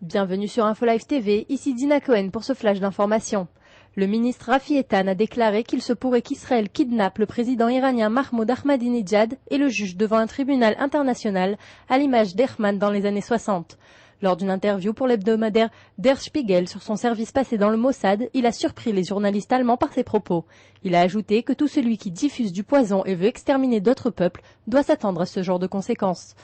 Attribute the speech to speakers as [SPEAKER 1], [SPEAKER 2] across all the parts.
[SPEAKER 1] Bienvenue sur InfoLive TV, ici Dina Cohen pour ce flash d'information. Le ministre Rafi Eitan a déclaré qu'il se pourrait qu'Israël kidnappe le président iranien Mahmoud Ahmadinejad et le juge devant un tribunal international à l'image d'Ehman dans les années 60. Lors d'une interview pour l'hebdomadaire Der Spiegel sur son service passé dans le Mossad, il a surpris les journalistes allemands par ses propos. Il a ajouté que tout celui qui diffuse du poison et veut exterminer d'autres peuples doit s'attendre à ce genre de conséquences.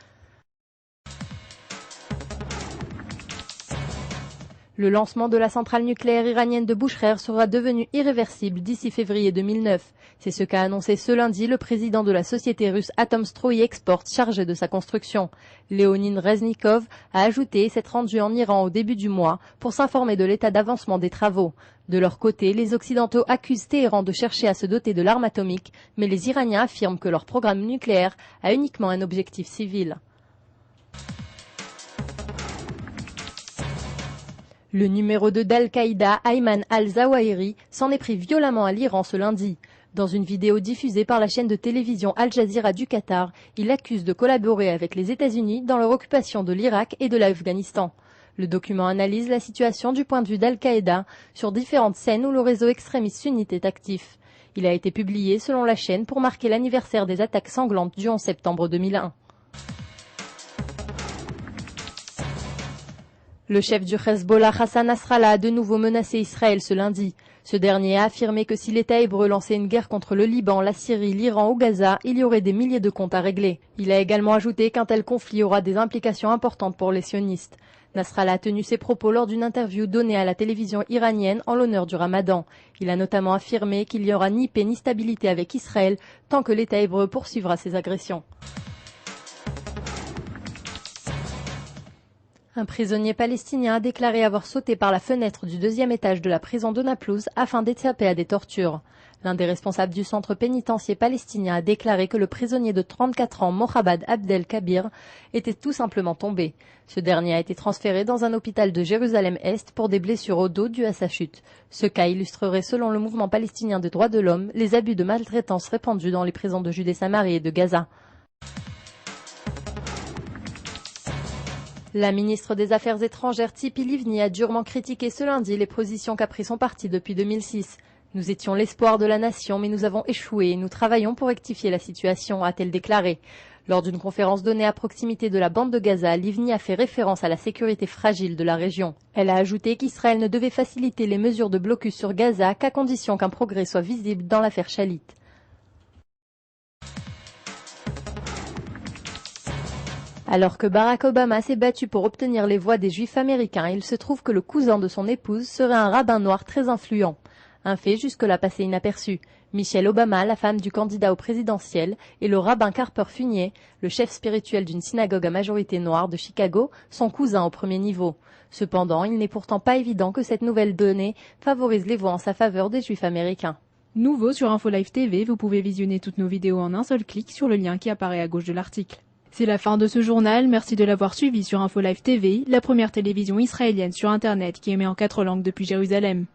[SPEAKER 1] Le lancement de la centrale nucléaire iranienne de Bushehr sera devenu irréversible d'ici février 2009. C'est ce qu'a annoncé ce lundi le président de la société russe Atomstroï Export chargé de sa construction. Léonid Reznikov a ajouté s'être rendu en Iran au début du mois pour s'informer de l'état d'avancement des travaux. De leur côté, les Occidentaux accusent Téhéran de chercher à se doter de l'arme atomique, mais les Iraniens affirment que leur programme nucléaire a uniquement un objectif civil. Le numéro 2 d'Al-Qaïda, Ayman al-Zawahiri, s'en est pris violemment à l'Iran ce lundi. Dans une vidéo diffusée par la chaîne de télévision Al Jazeera du Qatar, il accuse de collaborer avec les États-Unis dans leur occupation de l'Irak et de l'Afghanistan. Le document analyse la situation du point de vue d'Al-Qaïda sur différentes scènes où le réseau extrémiste sunnite est actif. Il a été publié selon la chaîne pour marquer l'anniversaire des attaques sanglantes du 11 septembre 2001. Le chef du Hezbollah, Hassan Nasrallah, a de nouveau menacé Israël ce lundi. Ce dernier a affirmé que si l'État hébreu lançait une guerre contre le Liban, la Syrie, l'Iran ou Gaza, il y aurait des milliers de comptes à régler. Il a également ajouté qu'un tel conflit aura des implications importantes pour les sionistes. Nasrallah a tenu ses propos lors d'une interview donnée à la télévision iranienne en l'honneur du Ramadan. Il a notamment affirmé qu'il n'y aura ni paix ni stabilité avec Israël tant que l'État hébreu poursuivra ses agressions. Un prisonnier palestinien a déclaré avoir sauté par la fenêtre du deuxième étage de la prison de Naplouse afin d'échapper à des tortures. L'un des responsables du centre pénitentiaire palestinien a déclaré que le prisonnier de 34 ans, Mohabad Abdel Kabir, était tout simplement tombé. Ce dernier a été transféré dans un hôpital de Jérusalem-Est pour des blessures au dos dues à sa chute. Ce cas illustrerait, selon le mouvement palestinien des droits de l'homme, les abus de maltraitance répandus dans les prisons de Judée-Samarie et de Gaza. La ministre des Affaires étrangères Tzipi Livni a durement critiqué ce lundi les positions qu'a pris son parti depuis 2006. Nous étions l'espoir de la nation, mais nous avons échoué et nous travaillons pour rectifier la situation, a-t-elle déclaré. Lors d'une conférence donnée à proximité de la bande de Gaza, Livni a fait référence à la sécurité fragile de la région. Elle a ajouté qu'Israël ne devait faciliter les mesures de blocus sur Gaza qu'à condition qu'un progrès soit visible dans l'affaire Shalit. Alors que Barack Obama s'est battu pour obtenir les voix des Juifs américains, il se trouve que le cousin de son épouse serait un rabbin noir très influent. Un fait jusque-là passé inaperçu. Michelle Obama, la femme du candidat au présidentiel, et le rabbin Carper Funier, le chef spirituel d'une synagogue à majorité noire de Chicago, sont cousins au premier niveau. Cependant, il n'est pourtant pas évident que cette nouvelle donnée favorise les voix en sa faveur des Juifs américains.
[SPEAKER 2] Nouveau sur InfoLive TV, vous pouvez visionner toutes nos vidéos en un seul clic sur le lien qui apparaît à gauche de l'article. C'est la fin de ce journal, merci de l'avoir suivi sur InfoLive TV, la première télévision israélienne sur Internet qui émet en 4 langues depuis Jérusalem.